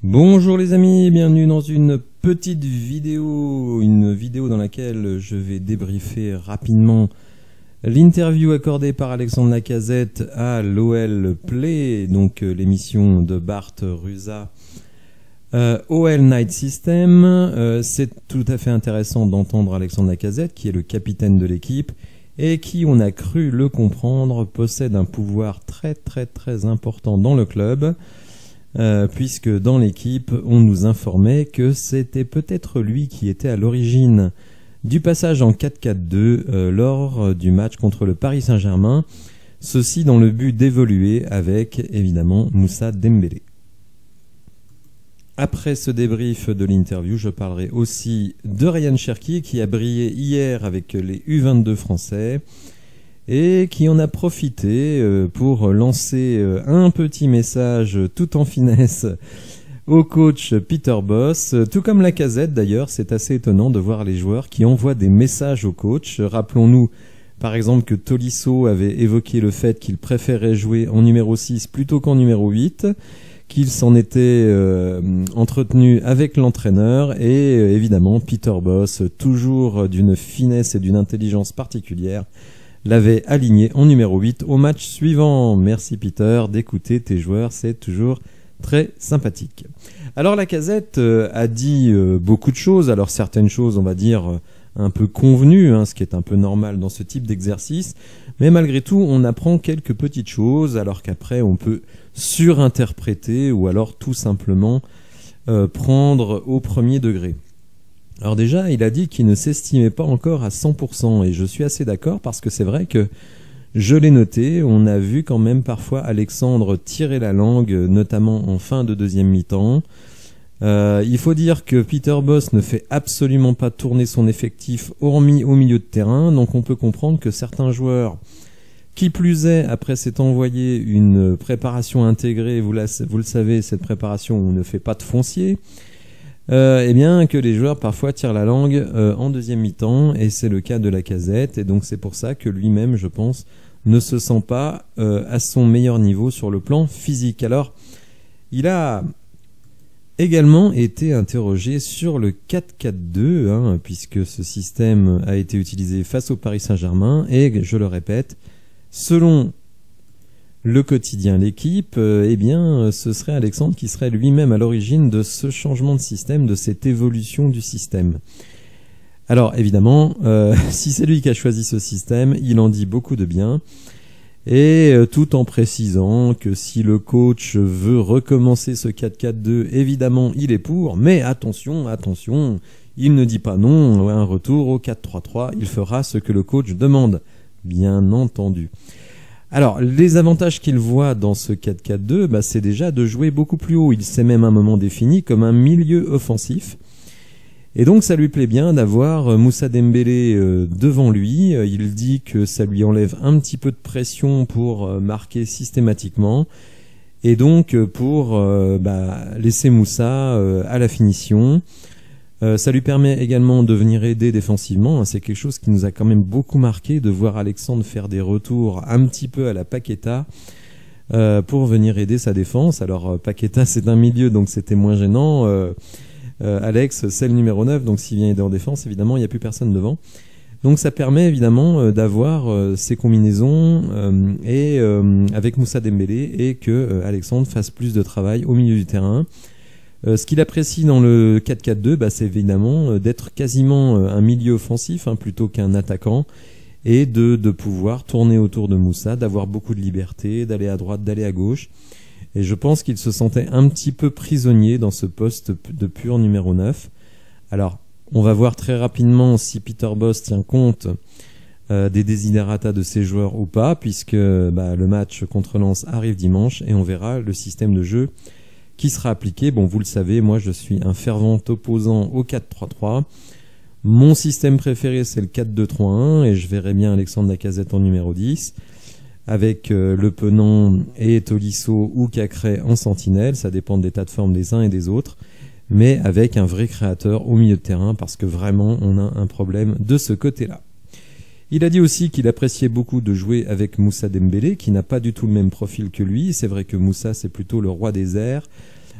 Bonjour les amis, bienvenue dans une petite vidéo, dans laquelle je vais débriefer rapidement l'interview accordée par Alexandre Lacazette à l'OL Play, donc l'émission de Bart Ruza, OL Night System. C'est tout à fait intéressant d'entendre Alexandre Lacazette, qui est le capitaine de l'équipe et qui, on a cru le comprendre, possède un pouvoir très important dans le club. Puisque dans l'équipe, on nous informait que c'était peut-être lui qui était à l'origine du passage en 4-4-2 lors du match contre le Paris Saint-Germain, ceci dans le but d'évoluer avec, évidemment, Moussa Dembélé. Après ce débrief de l'interview, je parlerai aussi de Ryan Cherki qui a brillé hier avec les U22 français et qui en a profité pour lancer un petit message tout en finesse au coach Peter Bosz, tout comme Lacazette d'ailleurs. C'est assez étonnant de voir les joueurs qui envoient des messages au coach. Rappelons-nous par exemple que Tolisso avait évoqué le fait qu'il préférait jouer en numéro 6 plutôt qu'en numéro 8, qu'il s'en était entretenu avec l'entraîneur, et évidemment Peter Bosz, toujours d'une finesse et d'une intelligence particulière, l'avait aligné en numéro 8 au match suivant. Merci Peter d'écouter tes joueurs, c'est toujours très sympathique. Alors Lacazette a dit beaucoup de choses, alors certaines choses on va dire un peu convenues, ce qui est un peu normal dans ce type d'exercice, mais malgré tout on apprend quelques petites choses alors qu'après on peut surinterpréter ou alors tout simplement prendre au premier degré. Alors déjà, il a dit qu'il ne s'estimait pas encore à 100%, et je suis assez d'accord parce que c'est vrai que je l'ai noté, on a vu quand même parfois Alexandre tirer la langue, notamment en fin de deuxième mi-temps. Il faut dire que Peter Bosz ne fait absolument pas tourner son effectif hormis au milieu de terrain, donc on peut comprendre que certains joueurs, qui plus est, après s'être envoyé une préparation intégrée, vous le savez, cette préparation où on ne fait pas de foncier, eh bien que les joueurs parfois tirent la langue en deuxième mi-temps, et c'est le cas de Lacazette, et donc c'est pour ça que lui-même, je pense, ne se sent pas à son meilleur niveau sur le plan physique. Alors, il a également été interrogé sur le 4-4-2, puisque ce système a été utilisé face au Paris Saint-Germain, et je le répète, selon le quotidien L'équipe, eh bien, ce serait Alexandre qui serait lui-même à l'origine de ce changement de système, de cette évolution du système. Alors évidemment, si c'est lui qui a choisi ce système, il en dit beaucoup de bien, et tout en précisant que si le coach veut recommencer ce 4-4-2, évidemment il est pour, mais attention, il ne dit pas non à un retour au 4-3-3, il fera ce que le coach demande, bien entendu. Alors, les avantages qu'il voit dans ce 4-4-2, c'est déjà de jouer beaucoup plus haut. Il s'est même à un moment défini comme un milieu offensif. Et donc, ça lui plaît bien d'avoir Moussa Dembélé devant lui. Il dit que ça lui enlève un petit peu de pression pour marquer systématiquement. Et donc, pour laisser Moussa à la finition. Ça lui permet également de venir aider défensivement. C'est quelque chose qui nous a quand même beaucoup marqué, de voir Alexandre faire des retours un petit peu à la Paqueta pour venir aider sa défense. Alors Paqueta c'est un milieu, donc c'était moins gênant. Alex c'est le numéro 9, donc s'il vient aider en défense, évidemment il n'y a plus personne devant. Donc ça permet évidemment d'avoir ces combinaisons et avec Moussa Dembélé, et que Alexandre fasse plus de travail au milieu du terrain. Ce qu'il apprécie dans le 4-4-2, c'est évidemment d'être quasiment un milieu offensif plutôt qu'un attaquant, et de pouvoir tourner autour de Moussa, d'avoir beaucoup de liberté, d'aller à droite, d'aller à gauche. Et je pense qu'il se sentait un petit peu prisonnier dans ce poste de pur numéro 9. Alors, on va voir très rapidement si Peter Bosz tient compte des desiderata de ses joueurs ou pas, puisque le match contre Lens arrive dimanche, et on verra le système de jeu qui sera appliqué. Bon, vous le savez, moi je suis un fervent opposant au 4-3-3. Mon système préféré c'est le 4-2-3-1, et je verrai bien Alexandre Lacazette en numéro 10, avec Le Penant et Tolisso ou Cacré en sentinelle, ça dépend de l'état de forme des uns et des autres, mais avec un vrai créateur au milieu de terrain, parce que vraiment on a un problème de ce côté-là. Il a dit aussi qu'il appréciait beaucoup de jouer avec Moussa Dembélé, qui n'a pas du tout le même profil que lui. C'est vrai que Moussa, c'est plutôt le roi des airs,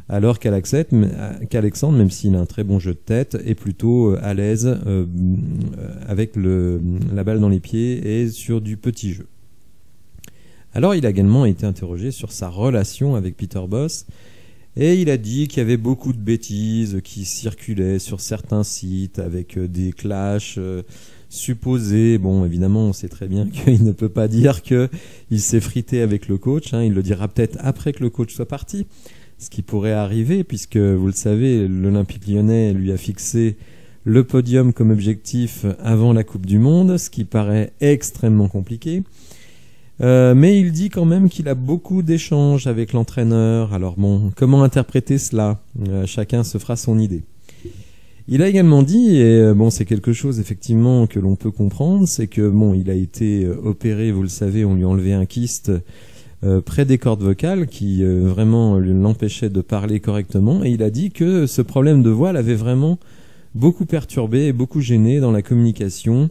alors qu'Alexandre, même s'il a un très bon jeu de tête, est plutôt à l'aise avec la balle dans les pieds et sur du petit jeu. Alors il a également été interrogé sur sa relation avec Peter Bosz, et il a dit qu'il y avait beaucoup de bêtises qui circulaient sur certains sites avec des clashs supposés. Bon, évidemment, on sait très bien qu'il ne peut pas dire qu'il s'est frité avec le coach, hein. Il le dira peut-être après que le coach soit parti, ce qui pourrait arriver, puisque vous le savez, l'Olympique Lyonnais lui a fixé le podium comme objectif avant la Coupe du Monde, ce qui paraît extrêmement compliqué. Mais il dit quand même qu'il a beaucoup d'échanges avec l'entraîneur. Alors bon, comment interpréter cela ? Chacun se fera son idée. Il a également dit, et bon, c'est quelque chose effectivement que l'on peut comprendre, c'est que bon, il a été opéré, vous le savez, on lui a enlevé un kyste près des cordes vocales qui vraiment l'empêchait de parler correctement, et il a dit que ce problème de voix l'avait vraiment beaucoup perturbé et beaucoup gêné dans la communication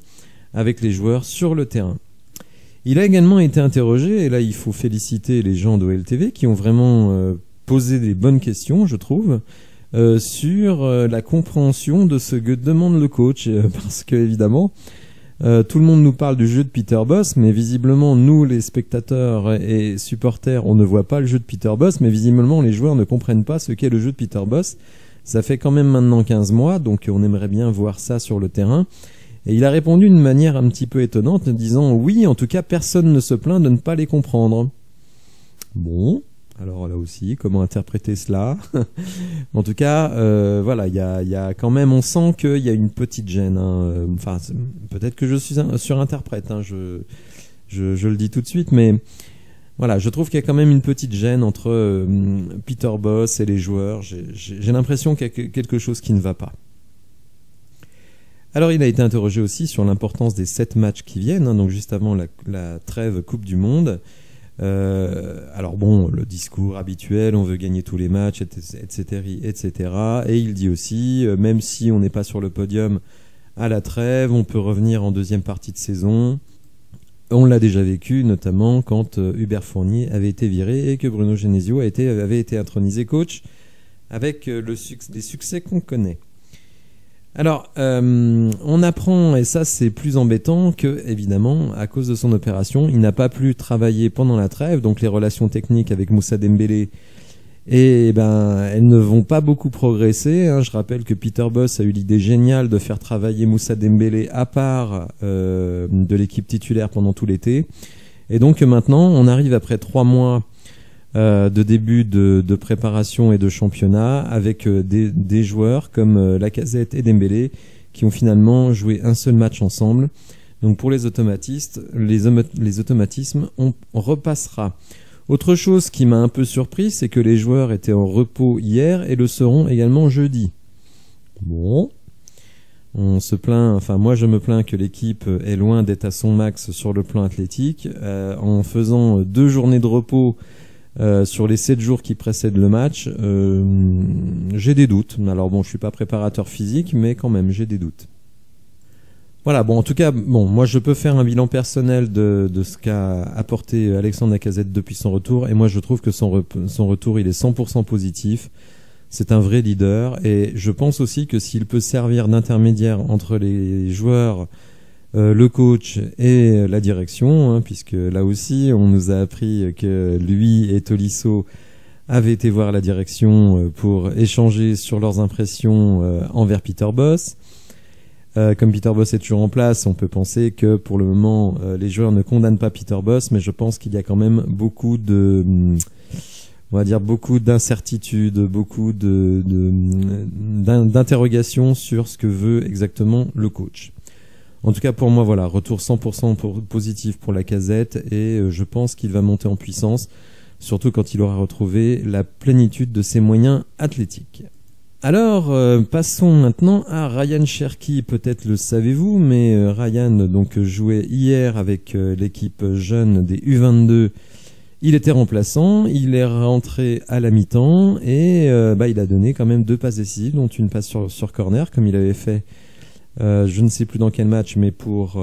avec les joueurs sur le terrain. Il a également été interrogé, et là il faut féliciter les gens d'OLTV qui ont vraiment posé des bonnes questions, je trouve, sur la compréhension de ce que demande le coach, parce que évidemment tout le monde nous parle du jeu de Peter Bosz, mais visiblement nous les spectateurs et supporters on ne voit pas le jeu de Peter Bosz, mais visiblement les joueurs ne comprennent pas ce qu'est le jeu de Peter Bosz. Ça fait quand même maintenant 15 mois, donc on aimerait bien voir ça sur le terrain. Et il a répondu d'une manière un petit peu étonnante, en disant « Oui, en tout cas, personne ne se plaint de ne pas les comprendre. » Bon, alors là aussi, comment interpréter cela? En tout cas, voilà, il y a quand même, on sent qu'il y a une petite gêne. Hein. Enfin, peut-être que je suis surinterprète, hein, je le dis tout de suite, mais voilà, je trouve qu'il y a quand même une petite gêne entre Peter Bosz et les joueurs. J'ai l'impression qu'il y a quelque chose qui ne va pas. Alors il a été interrogé aussi sur l'importance des 7 matchs qui viennent, hein, donc juste avant la trêve Coupe du Monde. Alors bon, le discours habituel, on veut gagner tous les matchs, etc. etc. Et il dit aussi, même si on n'est pas sur le podium à la trêve, on peut revenir en deuxième partie de saison. On l'a déjà vécu, notamment quand Hubert Fournier avait été viré et que Bruno Genesio avait été intronisé coach avec les succès qu'on connaît. Alors, on apprend, et ça c'est plus embêtant, que évidemment, à cause de son opération, il n'a pas pu travailler pendant la trêve, donc les relations techniques avec Moussa Dembélé, elles ne vont pas beaucoup progresser. Hein. Je rappelle que Peter Bosz a eu l'idée géniale de faire travailler Moussa Dembélé à part de l'équipe titulaire pendant tout l'été. Et donc maintenant, on arrive après 3 mois de début de préparation et de championnat avec des joueurs comme Lacazette et Dembélé qui ont finalement joué un seul match ensemble. Donc pour les automatistes, les automatismes, on repassera. Autre chose qui m'a un peu surpris, c'est que les joueurs étaient en repos hier et le seront également jeudi. Bon, on se plaint, enfin moi je me plains que l'équipe est loin d'être à son max sur le plan athlétique. En faisant 2 journées de repos sur les 7 jours qui précèdent le match, j'ai des doutes. Alors bon, je suis pas préparateur physique, mais quand même, j'ai des doutes. Voilà, bon, en tout cas, bon, moi je peux faire un bilan personnel de ce qu'a apporté Alexandre Lacazette depuis son retour, et moi je trouve que son retour, il est 100% positif. C'est un vrai leader, et je pense aussi que s'il peut servir d'intermédiaire entre les joueurs, le coach et la direction, hein, puisque là aussi on nous a appris que lui et Tolisso avaient été voir la direction pour échanger sur leurs impressions envers Peter Bosz. Comme Peter Bosz est toujours en place, on peut penser que pour le moment les joueurs ne condamnent pas Peter Bosz, mais je pense qu'il y a quand même beaucoup d'incertitudes, beaucoup d'interrogations sur ce que veut exactement le coach. En tout cas, pour moi, voilà, retour 100% positif pour Lacazette, et je pense qu'il va monter en puissance, surtout quand il aura retrouvé la plénitude de ses moyens athlétiques. Alors, passons maintenant à Ryan Cherki. Peut-être le savez-vous, mais Ryan donc jouait hier avec l'équipe jeune des U22. Il était remplaçant, il est rentré à la mi-temps, et il a donné quand même 2 passes décisives, dont une passe sur corner, comme il avait fait je ne sais plus dans quel match, mais pour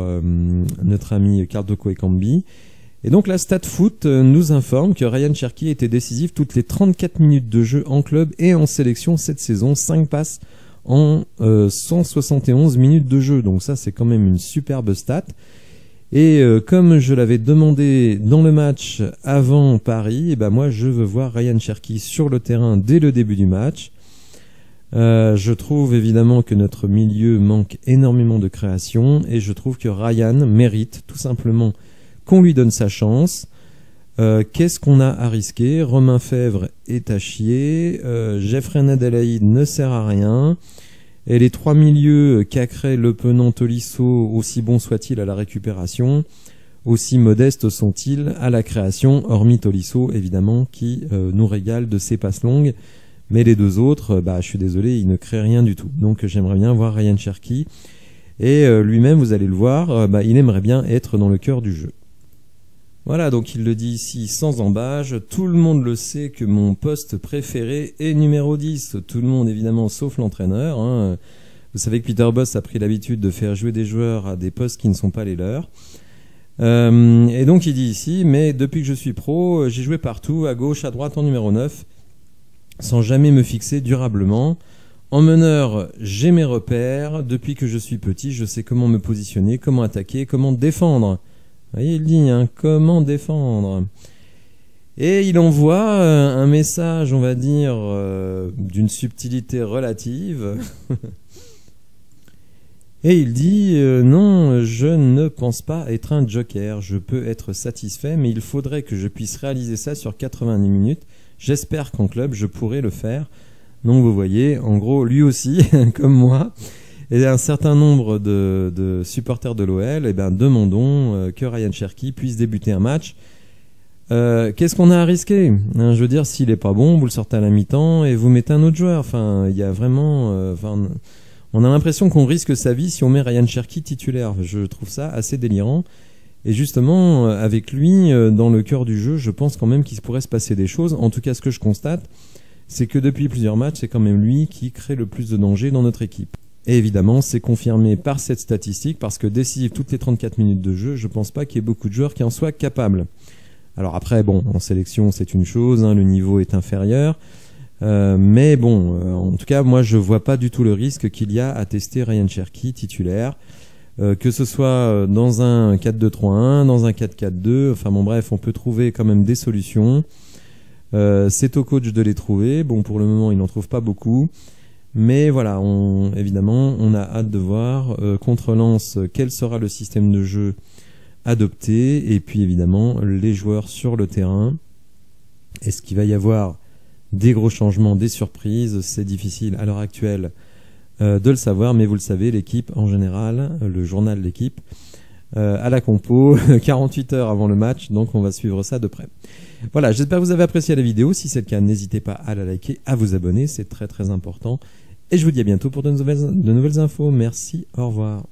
notre ami Cardoco Ekambi. Et donc la StatFoot nous informe que Ryan Cherki était décisif toutes les 34 minutes de jeu en club et en sélection cette saison, 5 passes en 171 minutes de jeu. Donc ça, c'est quand même une superbe stat. Et comme je l'avais demandé dans le match avant Paris, et ben moi je veux voir Ryan Cherki sur le terrain dès le début du match. Je trouve évidemment que notre milieu manque énormément de création et je trouve que Ryan mérite tout simplement qu'on lui donne sa chance. Qu'est-ce qu'on a à risquer? Romain Fèvre est à chier, Jeffrey Adelaide ne sert à rien. Et les 3 milieux, Cacré, Le Penant, Tolisso, aussi bons soient-ils à la récupération, aussi modestes sont-ils à la création, hormis Tolisso, évidemment, qui nous régale de ses passes longues. Mais les deux autres, je suis désolé, ils ne créent rien du tout. Donc j'aimerais bien voir Ryan Cherki. Et lui-même, vous allez le voir, il aimerait bien être dans le cœur du jeu. Voilà, donc il le dit ici sans embâge, tout le monde le sait que mon poste préféré est numéro 10, tout le monde évidemment sauf l'entraîneur. Hein. Vous savez que Peter Bosz a pris l'habitude de faire jouer des joueurs à des postes qui ne sont pas les leurs. Et donc il dit ici, mais depuis que je suis pro, j'ai joué partout, à gauche, à droite, en numéro 9, sans jamais me fixer durablement. En meneur, j'ai mes repères, depuis que je suis petit, je sais comment me positionner, comment attaquer, comment défendre. Vous voyez, il dit, comment défendre. Et il envoie un message, on va dire, d'une subtilité relative. Et il dit, non, je ne pense pas être un joker. Je peux être satisfait, mais il faudrait que je puisse réaliser ça sur 90 minutes. J'espère qu'en club, je pourrai le faire. Donc vous voyez, en gros, lui aussi, comme moi, et un certain nombre de supporters de l'OL, demandons que Ryan Cherki puisse débuter un match. Qu'est-ce qu'on a à risquer? Je veux dire, s'il est pas bon, vous le sortez à la mi-temps et vous mettez un autre joueur. Enfin, il y a vraiment, on a l'impression qu'on risque sa vie si on met Ryan Cherki titulaire. Je trouve ça assez délirant. Et justement, avec lui, dans le cœur du jeu, je pense quand même qu'il pourrait se passer des choses. En tout cas, ce que je constate, c'est que depuis plusieurs matchs, c'est quand même lui qui crée le plus de danger dans notre équipe. Et évidemment, c'est confirmé par cette statistique, parce que décisif toutes les 34 minutes de jeu, je pense pas qu'il y ait beaucoup de joueurs qui en soient capables. Alors après, bon, en sélection, c'est une chose, le niveau est inférieur. Mais bon, en tout cas, moi, je vois pas du tout le risque qu'il y a à tester Ryan Cherki titulaire. Que ce soit dans un 4-2-3-1, dans un 4-4-2, enfin bon bref, on peut trouver quand même des solutions. C'est au coach de les trouver. Bon, pour le moment, il n'en trouve pas beaucoup. Mais voilà, évidemment, on a hâte de voir contre Lens quel sera le système de jeu adopté. Et puis évidemment, les joueurs sur le terrain. Est-ce qu'il va y avoir des gros changements, des surprises? C'est difficile à l'heure actuelle de le savoir, mais vous le savez, l'équipe en général, le journal de l'équipe, à la compo, 48 heures avant le match, donc on va suivre ça de près. Voilà, j'espère que vous avez apprécié la vidéo. Si c'est le cas, n'hésitez pas à la liker, à vous abonner, c'est très très important. Et je vous dis à bientôt pour de nouvelles infos. Merci, au revoir.